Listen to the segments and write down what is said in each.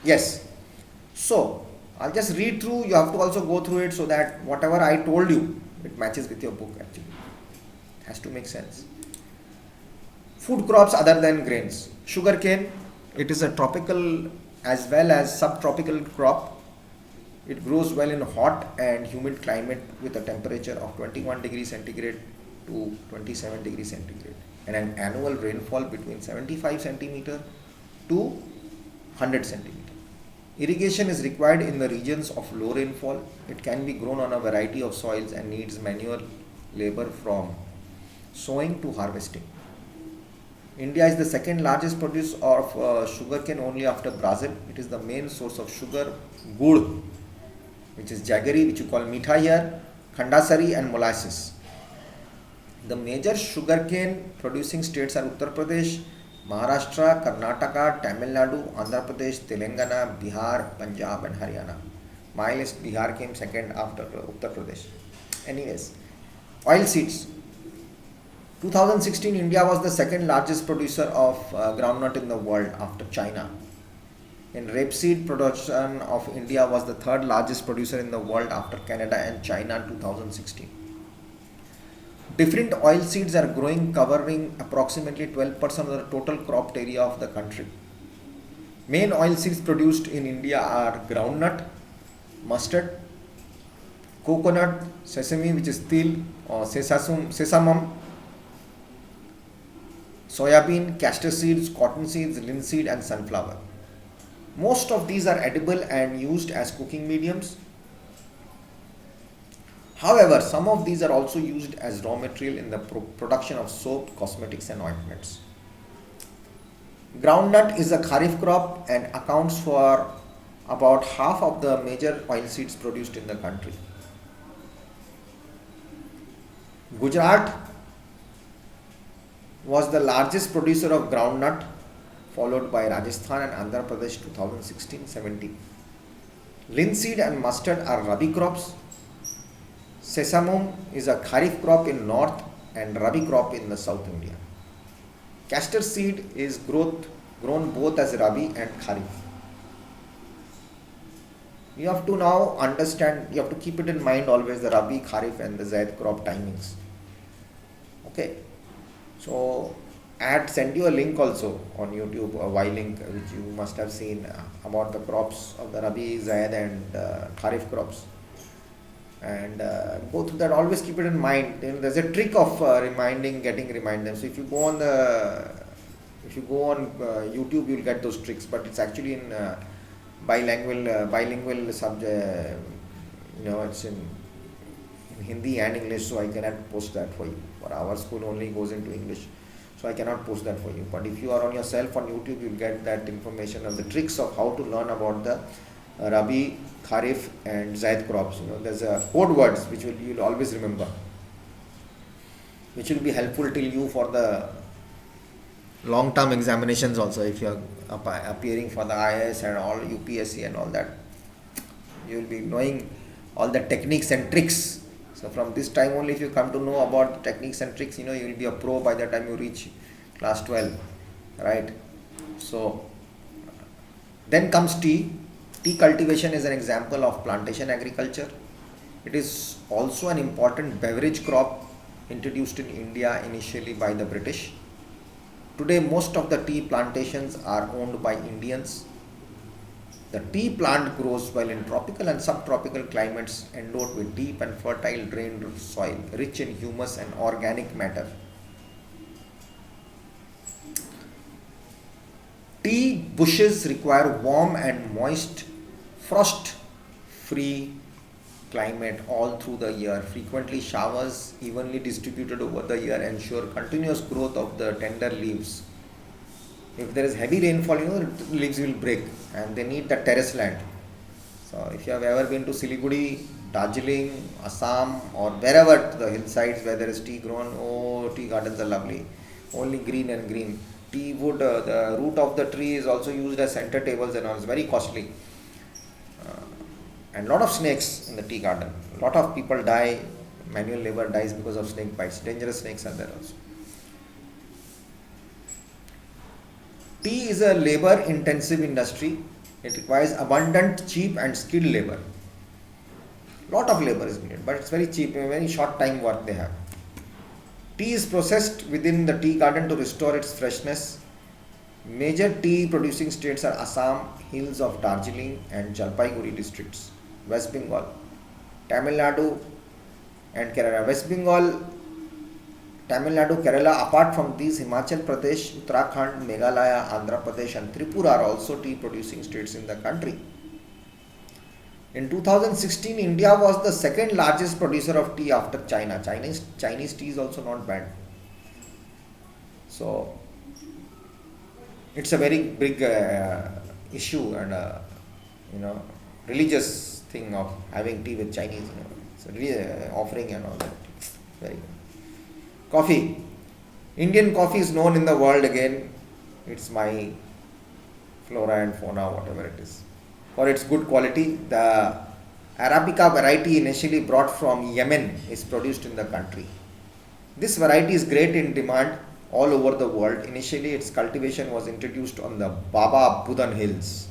Yes. So I'll just read through. You have to also go through it so that whatever I told you, it matches with your book actually. It has to make sense. Food crops other than grains. Sugarcane, it is a tropical as well as subtropical crop. It grows well in hot and humid climate with a temperature of 21 degrees centigrade to 27 degrees centigrade and an annual rainfall between 75 centimeter to 100 centimeter. Irrigation is required in the regions of low rainfall. It can be grown on a variety of soils and needs manual labor from sowing to harvesting. India is the second largest producer of sugarcane only after Brazil. It is the main source of sugar, gur, which is jaggery, which you call meetha here, khandasari and molasses. The major sugarcane producing states are Uttar Pradesh, Maharashtra, Karnataka, Tamil Nadu, Andhra Pradesh, Telangana, Bihar, Punjab and Haryana. My list, Bihar came second after Uttar Pradesh. Anyways, oil seeds. 2016, India was the second largest producer of groundnut in the world after China. In rapeseed production of India was the third largest producer in the world after Canada and China in 2016. Different oil seeds are growing, covering approximately 12% of the total cropped area of the country. Main oil seeds produced in India are groundnut, mustard, coconut, sesame, which is til or sesamum, soybean, castor seeds, cotton seeds, linseed and sunflower. Most of these are edible and used as cooking mediums. However, some of these are also used as raw material in the production of soap, cosmetics and ointments. Groundnut is a kharif crop and accounts for about half of the major oilseeds produced in the country. Gujarat was the largest producer of groundnut, followed by Rajasthan and Andhra Pradesh 2016-17. Linseed and mustard are rabi crops. Sesamum is a kharif crop in north and rabi crop in the south India. Castor seed is grown both as rabi and kharif. You have to now understand, you have to keep it in mind always, the rabi, kharif and the zaid crop timings. Okay. So send you a link also on YouTube, a Y link which you must have seen about the crops of the rabi, zaid and kharif crops. And go through that. Always keep it in mind. There's a trick of getting remind them. So if you go on YouTube, you'll get those tricks. But it's actually in bilingual subject. It's in Hindi and English. So I cannot post that for you. For our school only goes into English, so I cannot post that for you. But if you are on yourself on YouTube, you'll get that information of the tricks of how to learn about the rabi, kharif and zaid crops. There's code words which you'll always remember, which will be helpful till you for the long term examinations also. If you are appearing for the IAS and all UPSC and all that, you will be knowing all the techniques and tricks. So from this time only, if you come to know about the techniques and tricks, you will be a pro by the time you reach class 12, right? So then comes tea. Tea cultivation is an example of plantation agriculture. It is also an important beverage crop introduced in India initially by the British. Today, most of the tea plantations are owned by Indians. The tea plant grows well in tropical and subtropical climates endowed with deep and fertile drained soil, rich in humus and organic matter. Tea bushes require warm and moist, frost-free climate all through the year. Frequently showers evenly distributed over the year ensure continuous growth of the tender leaves. If there is heavy rainfall, leaves will break and they need the terrace land. So if you have ever been to Siliguri, Darjeeling, Assam or wherever the hillsides where there is tea grown, tea gardens are lovely. Only green and green. Tea wood, the root of the tree is also used as center tables and all. It's very costly. And a lot of snakes in the tea garden. A lot of people die, manual labor dies because of snake bites. Dangerous snakes are there also. Tea is a labor intensive industry. It requires abundant, cheap and skilled labor. Lot of labor is needed, but it's very cheap, a very short time work they have. Tea is processed within the tea garden to restore its freshness. Major tea producing states are Assam, hills of Darjeeling and Jalpaiguri districts, West Bengal, Tamil Nadu and Kerala. West Bengal, Tamil Nadu, Kerala, apart from these, Himachal Pradesh, Uttarakhand, Meghalaya, Andhra Pradesh and Tripura are also tea producing states in the country. In 2016, India was the second largest producer of tea after China. Chinese tea is also not bad. So, it's a very big issue and religious thing of having tea with Chinese. It's a really offering and all that. Very good. Coffee. Indian coffee is known in the world again. It's my flora and fauna, whatever it is. For its good quality, the Arabica variety initially brought from Yemen is produced in the country. This variety is great in demand all over the world. Initially, its cultivation was introduced on the Baba Budan Hills.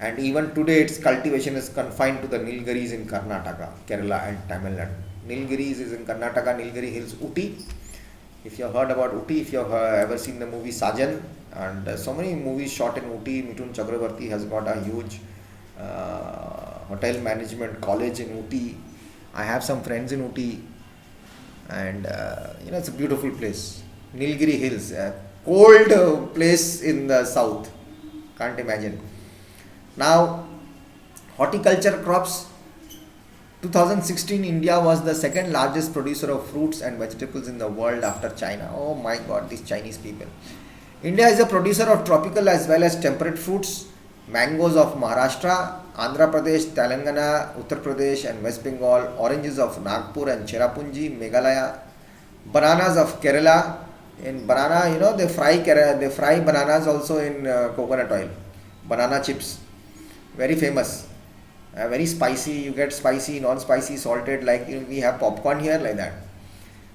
And even today, its cultivation is confined to the Nilgiris in Karnataka, Kerala and Tamil Nadu. Nilgiris is in Karnataka, Nilgiri Hills, Ooty. If you have heard about Ooty, if you have ever seen the movie Sajan, and so many movies shot in Ooty, Mithun Chakravarti has got a huge hotel management college in Ooty. I have some friends in Ooty, and it's a beautiful place. Nilgiri Hills, a cold place in the south. Can't imagine. Now, horticulture crops. 2016, India was the second largest producer of fruits and vegetables in the world after China. Oh my God, these Chinese people. India is a producer of tropical as well as temperate fruits. Mangoes of Maharashtra, Andhra Pradesh, Telangana, Uttar Pradesh and West Bengal. Oranges of Nagpur and Cherrapunji, Meghalaya. Bananas of Kerala. In banana, they fry bananas also in coconut oil. Banana chips. Very famous. Very spicy. You get spicy, non-spicy, salted, like we have popcorn here, like that.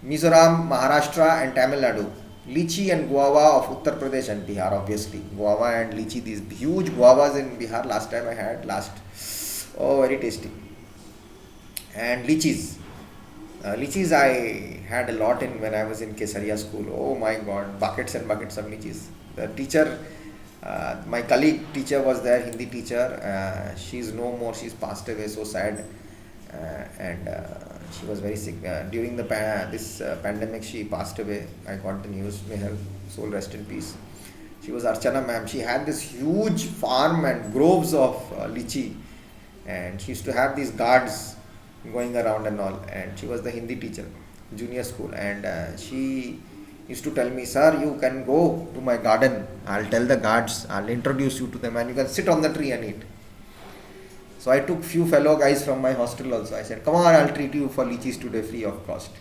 Mizoram, Maharashtra and Tamil Nadu. Lychee and guava of Uttar Pradesh and Bihar, obviously. Guava and lychee, these huge guavas in Bihar. Last time I had, oh, very tasty. And lychees. Lychees I had a lot when I was in Kesaria school. Oh my God, buckets and buckets of lychees. The teacher, my colleague teacher was there, Hindi teacher. She's no more, she's passed away, so sad. And she was very sick. During this pandemic, she passed away. I got the news. May her soul rest in peace. She was Archana ma'am. She had this huge farm and groves of lychee. And she used to have these guards going around and all. And she was the Hindi teacher, junior school. And she used to tell me, sir, you can go to my garden. I'll tell the guards. I'll introduce you to them and you can sit on the tree and eat. So I took few fellow guys from my hostel also. I said, come on, I'll treat you for lychees today free of cost.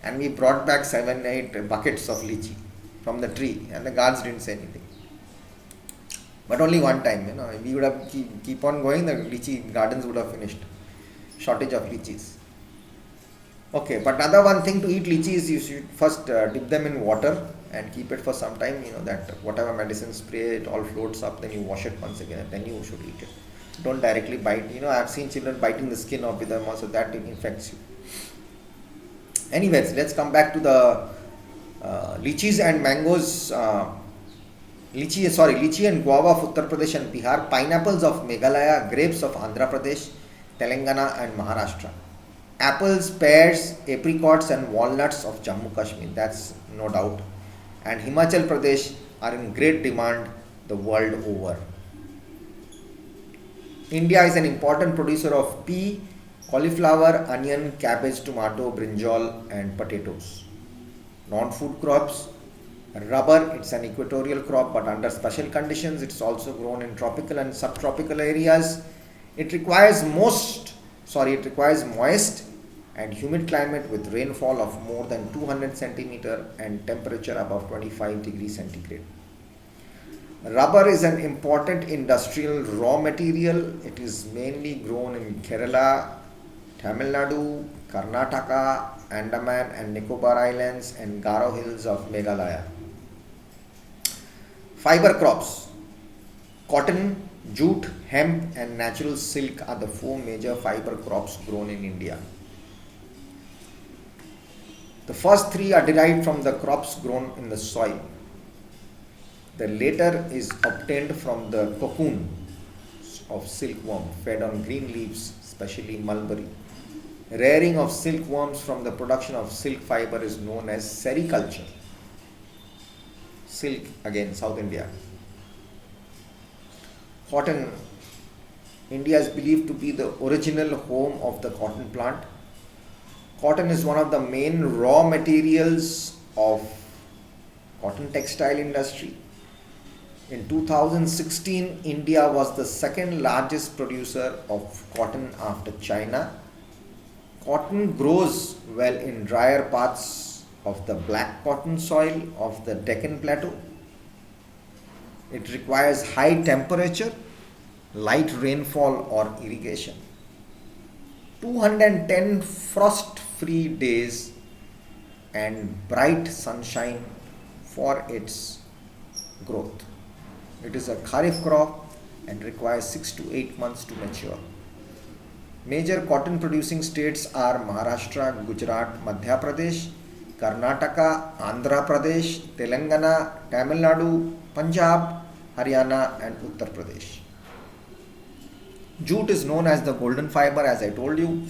And we brought back 7-8 buckets of lychee from the tree. And the guards didn't say anything. But only one time, we would have keep on going, the lychee gardens would have finished. Shortage of lychees. Okay, but another one thing to eat lychee is you should first dip them in water and keep it for some time. That whatever medicine spray, it all floats up. Then you wash it once again and then you should eat it. Don't directly bite. I've seen children biting the skin off with them also, that infects you. Anyways, let's come back to the lychees and mangoes. Lychee and guava of Uttar Pradesh and Bihar, pineapples of Meghalaya, grapes of Andhra Pradesh, Telangana and Maharashtra. Apples, pears, apricots and walnuts of Jammu Kashmir, that's no doubt. And Himachal Pradesh are in great demand the world over. India is an important producer of pea, cauliflower, onion, cabbage, tomato, brinjal and potatoes. Non-food crops. Rubber, it's an equatorial crop but under special conditions. It's also grown in tropical and subtropical areas. It requires moist and humid climate with rainfall of more than 200 centimeter and temperature above 25 degrees centigrade. Rubber is an important industrial raw material. It is mainly grown in Kerala, Tamil Nadu, Karnataka, Andaman and Nicobar Islands and Garo Hills of Meghalaya. Fiber crops. Cotton, jute, hemp, and natural silk are the four major fiber crops grown in India. The first three are derived from the crops grown in the soil. The latter is obtained from the cocoon of silkworm fed on green leaves, especially mulberry. Rearing of silkworms from the production of silk fiber is known as sericulture. Silk, again, South India. Cotton. India is believed to be the original home of the cotton plant. Cotton is one of the main raw materials of cotton textile industry. In 2016, India was the second largest producer of cotton after China. Cotton grows well in drier parts of the black cotton soil of the Deccan Plateau. It requires high temperature, light rainfall or irrigation. 210 frost-free days and bright sunshine for its growth. It is a kharif crop and requires 6 to 8 months to mature. Major cotton producing states are Maharashtra, Gujarat, Madhya Pradesh, Karnataka, Andhra Pradesh, Telangana, Tamil Nadu, Punjab, Haryana and Uttar Pradesh. Jute is known as the golden fiber, as I told you.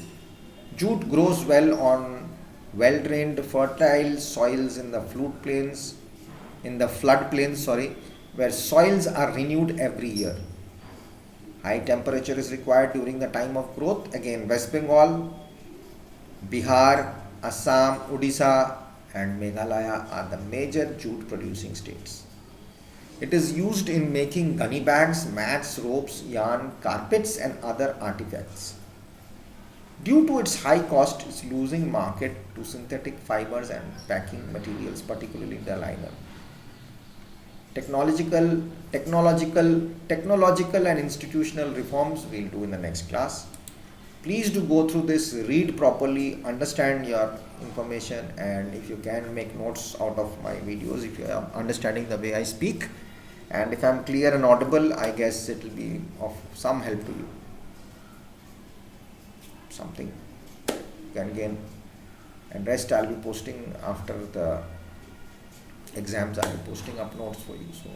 Jute grows well on well-drained fertile soils in the flood plains, where soils are renewed every year. High temperature is required during the time of growth. Again, West Bengal, Bihar, Assam, Odisha and Meghalaya are the major jute producing states. It is used in making gunny bags, mats, ropes, yarn, carpets and other artifacts. Due to its high cost, it is losing market to synthetic fibers and packing materials, particularly the liner. Technological and institutional reforms we'll do in the next class. Please do go through this, read properly, understand your information, and if you can, make notes out of my videos if you are understanding the way I speak. And if I'm clear and audible, I guess it will be of some help to you. Something you can gain. And rest I'll be posting after the exams. I'll be posting up notes for you. So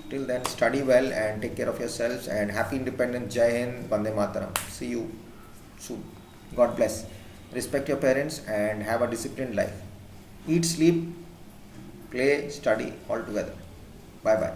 till then, study well and take care of yourselves, and happy independence. Jai Hind, Vande Mataram. See you soon. God bless. Respect your parents and have a disciplined life. Eat, sleep, play, study all together. Bye bye.